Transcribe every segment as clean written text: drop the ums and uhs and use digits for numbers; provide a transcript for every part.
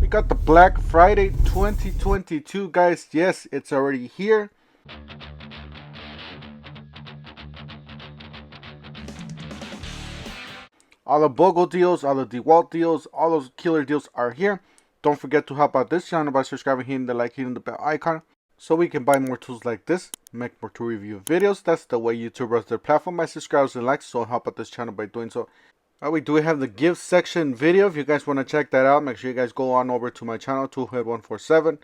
We got the Black Friday 2022, guys. Yes, it's already here. All the BOGO deals, all the DeWalt deals, all those killer deals are here. Don't forget to help out this channel by subscribing, hitting the like, hitting the bell icon, so we can buy more tools like this, make more tool review videos. That's the way YouTube runs their platform, by subscribers and likes. So help out this channel by doing so. We do have the gift section video. If you guys want to check that out, make sure you guys go on over to my channel, Toolhead147.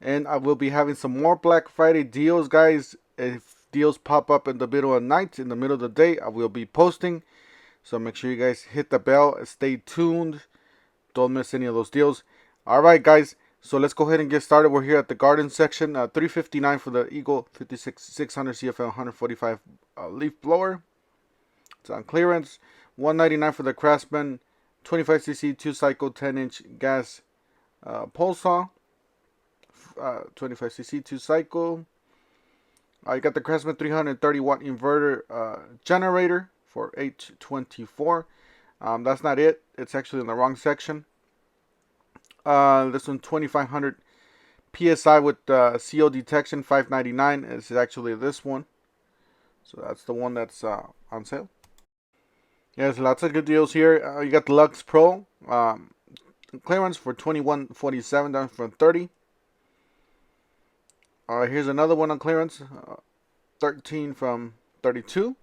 And I will be having some more Black Friday deals, guys. If deals pop up in the middle of the night, in the middle of the day, I will be posting. So make sure you guys hit the bell, stay tuned, don't miss any of those deals. Alright guys, so let's go ahead and get started. We're here at the garden section. $359 for the Eagle 5600 CFL 145 leaf blower. It's on clearance. $199 for the Craftsman 25cc 2-cycle 10-inch gas pole saw. 25cc 2-cycle. You got the Craftsman 330 watt inverter generator for $824. That's not it. It's actually in the wrong section. This one 2500 psi with CO detection, $599. This is actually this one. So that's the one that's on sale. Yeah, there's lots of good deals here. You got the Lux Pro clearance for $21.47, down from $30. Here's another one on clearance, $13 from $32.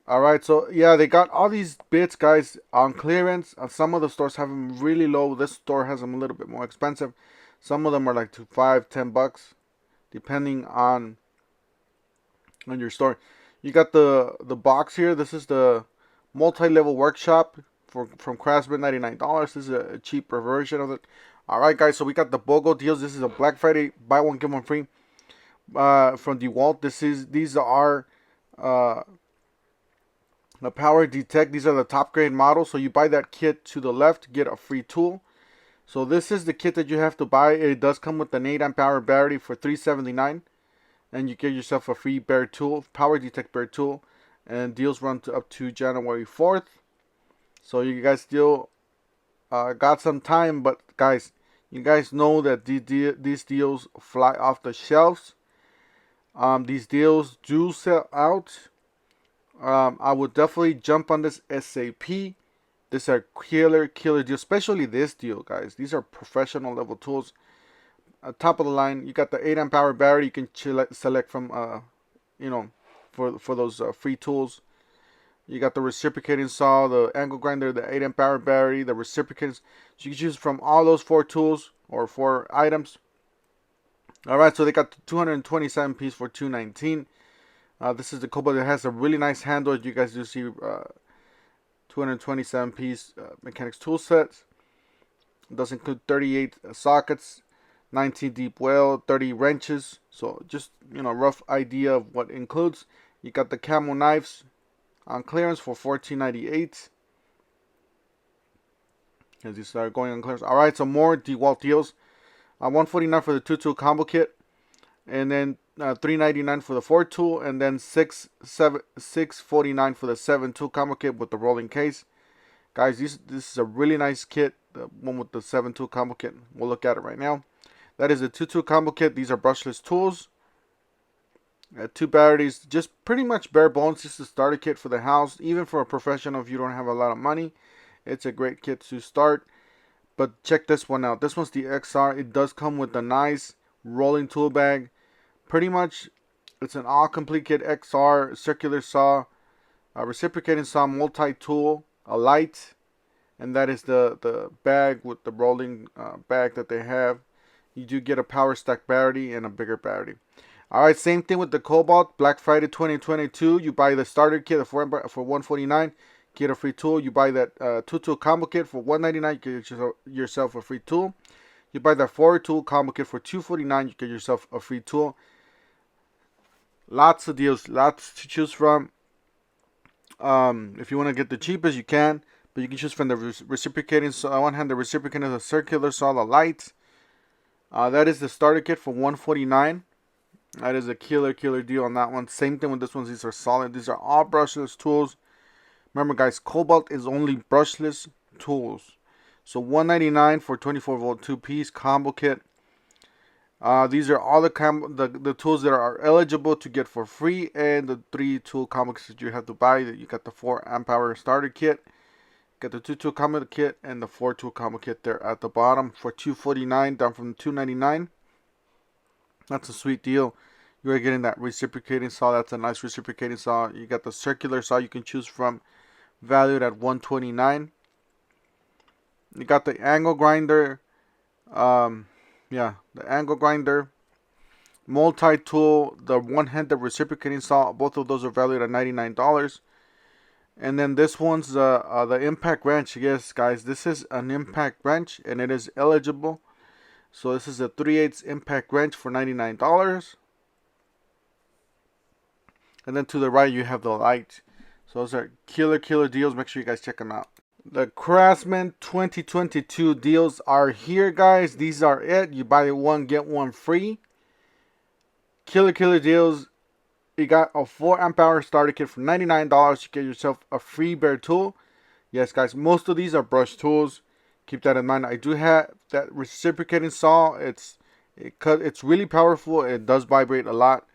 Alright, so yeah, they got all these bits, guys, on clearance. Some of the stores have them really low. This store has them a little bit more expensive. Some of them are like to $5-10, depending on your store. You got the box here. This is the multi-level workshop from Craftsman, $99. This is a cheaper version of it. Alright guys, so we got the BOGO deals. This is a Black Friday buy one get one free from DeWalt. These are the Power Detect. These are the top grade models. So you buy that kit to the left, get a free tool. So this is the kit that you have to buy. It does come with an 8 amp hour battery for $379, and you get yourself a free bare tool, Power Detect bare tool. And deals run up to January 4th. So you guys still got some time, but guys, you guys know that these deals fly off the shelves. These deals do sell out. I would definitely jump on this SAP. These are killer deals, especially this deal, guys. These are professional level tools. Top of the line, you got the 8 amp hour battery. You can select from, for those free tools. You got the reciprocating saw, the angle grinder, the 8 amp hour battery, the reciprocating. So you can choose from all those 4 tools or 4 items. Alright, so they got the 227 piece for $219. This is the Cobalt that has a really nice handle. You guys do see 227 piece mechanics tool sets. It does include 38 sockets, 19 deep well, 30 wrenches. So just, rough idea of what it includes. You got the camo knives on clearance for $14.98. As you start going on clearance. Alright, so more DeWalt deals. $149 for the 2-tool combo kit. And then $399 for the 4-tool, and then $649 for the 7-tool combo kit with the rolling case. Guys, this is a really nice kit, the one with the 7-tool combo kit. We'll look at it right now. That is the 2-tool combo kit. These are brushless tools. 2 batteries, just pretty much bare bones. Just a starter kit for the house, even for a professional. If you don't have a lot of money, it's a great kit to start. But check this one out. This one's the XR. It does come with a nice rolling tool bag. Pretty much, it's an all-complete kit. XR, circular saw, reciprocating saw, multi-tool, a light, and that is the bag with the rolling bag that they have. You do get a power stack battery and a bigger battery. Alright, same thing with the Cobalt. Black Friday 2022. You buy the starter kit for $149, get a free tool. You buy that 2-tool combo kit for $199, get yourself a free tool. You buy that 4-tool combo kit for $249, you get yourself a free tool. Lots of deals, lots to choose from. If you want to get the cheapest, you can, but you can choose from the reciprocating saw. On one hand, the reciprocating is a circular saw, the light. That is the starter kit for $149. That is a killer deal on that one. Same thing with this one. These are solid. These are all brushless tools. Remember, guys, Cobalt is only brushless tools. So $199 for 24-volt 2-piece combo kit. These are all the tools that are eligible to get for free, and the 3 tool combo kits that you have to buy. You got the 4 amp hour starter kit, got the 2 tool combo kit, and the 4 tool combo kit there at the bottom for $249, down from $299. That's a sweet deal. You're getting that reciprocating saw. That's a nice reciprocating saw. You got the circular saw you can choose from, valued at $129. You got the angle grinder. The angle grinder, multi-tool, the one-handed reciprocating saw. Both of those are valued at $99. And then this one's the impact wrench. Yes, guys, this is an impact wrench, and it is eligible. So this is a 3/8 impact wrench for $99. And then to the right, you have the light. So those are killer deals. Make sure you guys check them out. The Craftsman 2022 deals are here, guys. These are it. You buy one, get one free. Killer deals. You got a 4 amp hour starter kit for $99. You get yourself a free bare tool. Yes, guys, most of these are brush tools. Keep that in mind. I do have that reciprocating saw. It's really powerful. It does vibrate a lot.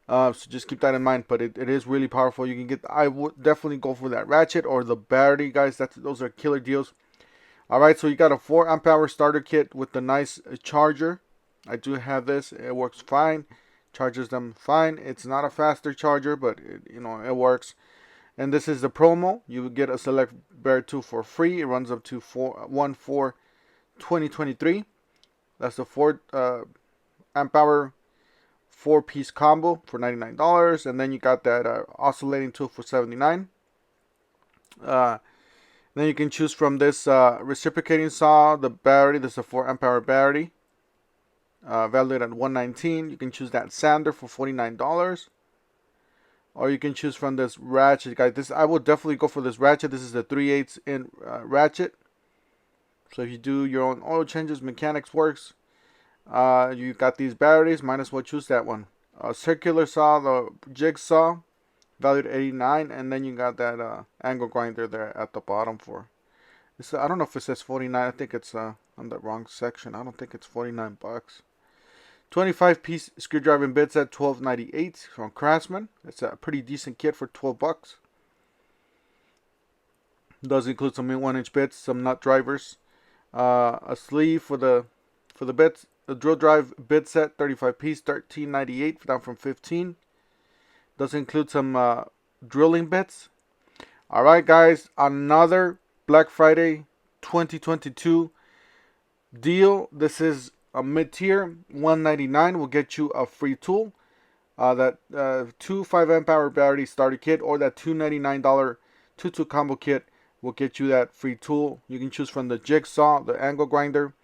So just keep that in mind, but it is really powerful. You can get, I would definitely go for that ratchet or the battery, guys. Those are killer deals. All right, so you got a 4 amp hour starter kit with the nice charger. I do have this. It works fine. Charges them fine. It's not a faster charger, but it works. And this is the promo. You would get a select bare tool for free. It runs up to 1/4/2023. That's the 4 amp hour 4-piece combo for $99. And then you got that oscillating tool for $79. Then you can choose from this reciprocating saw, the battery. This is a 4 amp hour battery, valued at $119. You can choose that sander for $49. Or you can choose from this ratchet, guys. I would definitely go for this ratchet. This is the 3/8 in ratchet. So if you do your own oil changes, mechanics works. You got these batteries. Might as well choose that one. Circular saw, the jigsaw, valued at $89, and then you got that angle grinder there at the bottom for. I don't know if it says $49. I think it's on the wrong section. I don't think it's $49. 25-piece screwdriver and bit set, $12.98 from Craftsman. It's a pretty decent kit for $12. Does include some 1-inch bits, some nut drivers, a sleeve for the bits. The drill drive bit set, 35-piece, $13.98, down from $15. Does include some drilling bits. All right, guys, another Black Friday 2022 deal. This is a mid-tier. $199 will get you a free tool. That 2 5 amp hour battery starter kit, or that $299 2-tool combo kit will get you that free tool. You can choose from the jigsaw, the angle grinder.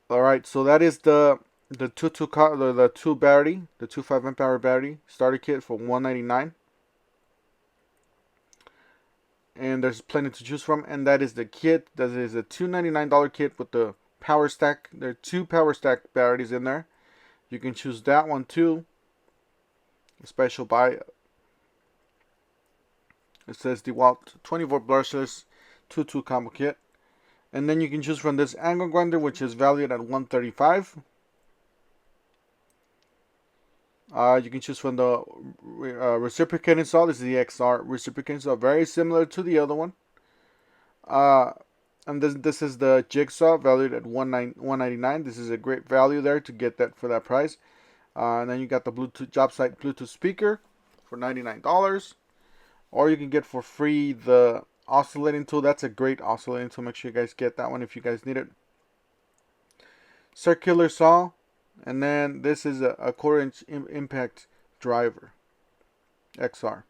All right, so that is the 2 battery, the 2 5 amp hour battery starter kit for $199. And there's plenty to choose from, and that is the kit. That is a $299 kit with the power stack. There are 2 power stack batteries in there. You can choose that one too. A special buy. It says DeWalt 20-volt brushless 2-tool combo kit. And then you can choose from this angle grinder, which is valued at $135. You can choose from the reciprocating saw. This is the XR reciprocating saw, very similar to the other one. And this is the jigsaw, valued at $199. This is a great value there to get that for that price. And then you got the Bluetooth job site Bluetooth speaker for $99. Or you can get for free the oscillating tool. That's a great oscillating tool. Make sure you guys get that one if you guys need it. Circular saw. And then this is a 1/4-inch impact driver, XR.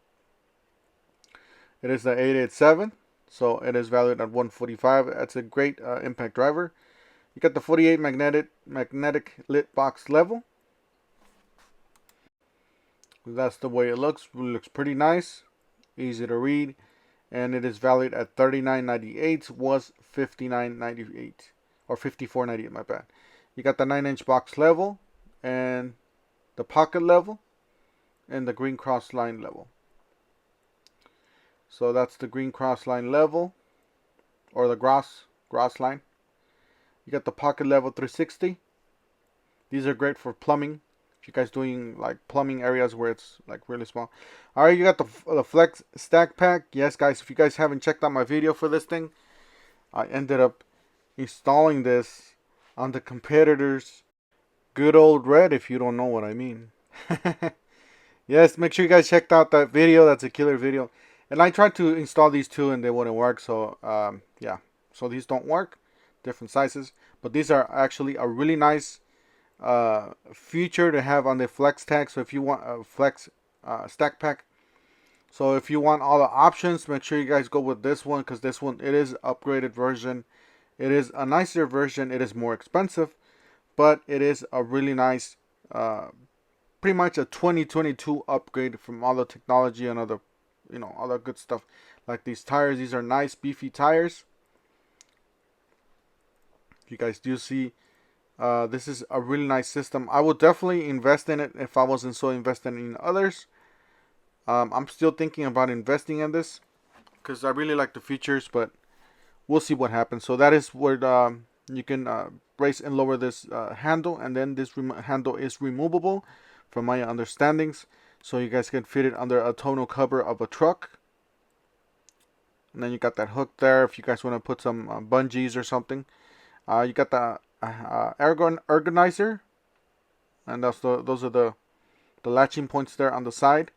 It is the 887, so it is valued at $145. That's a great impact driver. You got the 48 magnetic lit box level. That's the way it looks. It looks pretty nice, easy to read, and it is valued at $39.98. Was $59.98 or $54.98. My bad. You got the 9-inch box level, and the pocket level, and the green cross line level. So that's the green cross line level. or the gross line. You got the pocket level 360. These are great for plumbing. If you guys doing like plumbing areas where it's like really small. All right, you got the flex stack pack. Yes, guys, if you guys haven't checked out my video for this thing, I ended up installing this on the competitor's good old red, if you don't know what I mean. Yes, make sure you guys checked out that video. That's a killer video. And I tried to install these two and they wouldn't work. So yeah, so these don't work. Different sizes, but these are actually a really nice feature to have on the flex tag. So if you want a flex stack pack, so if you want all the options, make sure you guys go with this one, because this one, it is upgraded version. It is a nicer version. It is more expensive, but it is a really nice, pretty much a 2022 upgrade from all the technology and other, you know, all the good stuff. Like these tires, these are nice beefy tires. You guys do see this is a really nice system. I would definitely invest in it if I wasn't so invested in others. I'm still thinking about investing in this because I really like the features, but we'll see what happens. So that is where you can raise and lower this handle, and then this handle is removable from my understandings, so you guys can fit it under a tonneau cover of a truck. And then you got that hook there if you guys want to put some bungees or something. You got the ergonizer, and those are the latching points there on the side.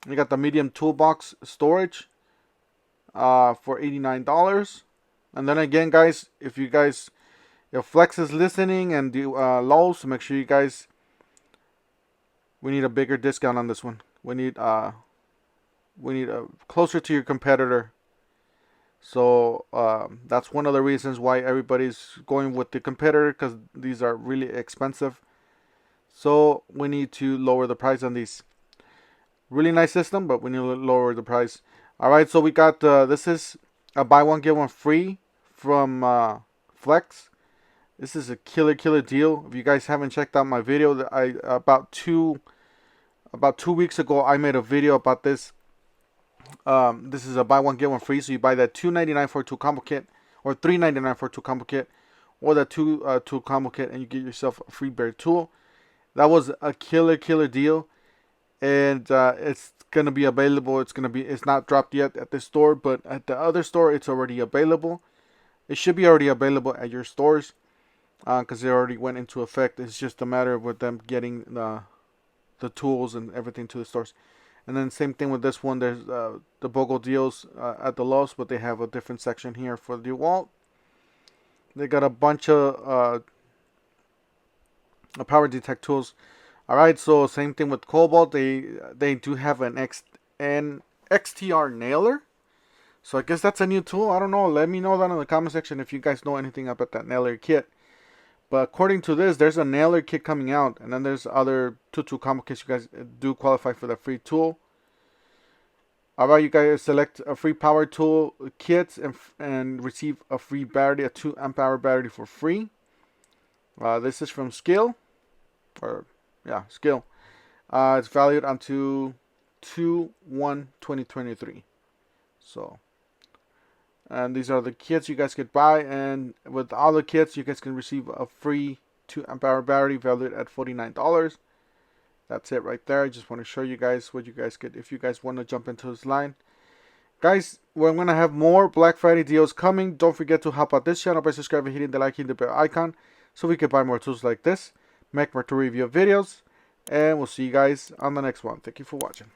You got the medium toolbox storage for $89. And then again, guys, if Flex is listening and do Lowe's, make sure you guys, we need a bigger discount on this one. We need closer to your competitor. So that's one of the reasons why everybody's going with the competitor, because these are really expensive. So we need to lower the price on these. Really nice system, but we need to lower the price. Alright, so we got this is a buy one get one free from Flex. This is a killer deal. If you guys haven't checked out my video, that about two weeks ago I made a video about this. This is a buy one get one free, so you buy that $2.99 for a 2 combo kit, or $3.99 for a 2 combo kit, or that two combo kit, and you get yourself a free bare tool. That was a killer deal, and it's gonna be available. It's not dropped yet at this store, but at the other store it's already available. It should be already available at your stores, because it already went into effect. It's just a matter of with them getting the tools and everything to the stores. And then same thing with this one. There's the BOGO deals at the Lowe's, but they have a different section here for the DeWalt. They got a bunch of power detect tools. All right, so same thing with Cobalt. They do have an XTR nailer. So I guess that's a new tool. I don't know. Let me know that in the comment section if you guys know anything about that nailer kit. But according to this, there's a nailer kit coming out, and then there's other 2 combo kits. You guys do qualify for the free tool. Alright, you guys select a free power tool kit and receive a free battery, a 2 amp hour battery for free. This is from Skill, Skill. It's valued until 2/1/2023. So. And these are the kits you guys could buy, and with all the kits you guys can receive a free 2 amp hour battery valued at $49. That's it right there. I just want to show you guys what you guys get if you guys want to jump into this line. Guys, we're going to have more Black Friday deals coming. Don't forget to help out this channel by subscribing, hitting the like, hitting the bell icon, so we can buy more tools like this, make more to review videos, and we'll see you guys on the next one. Thank you for watching.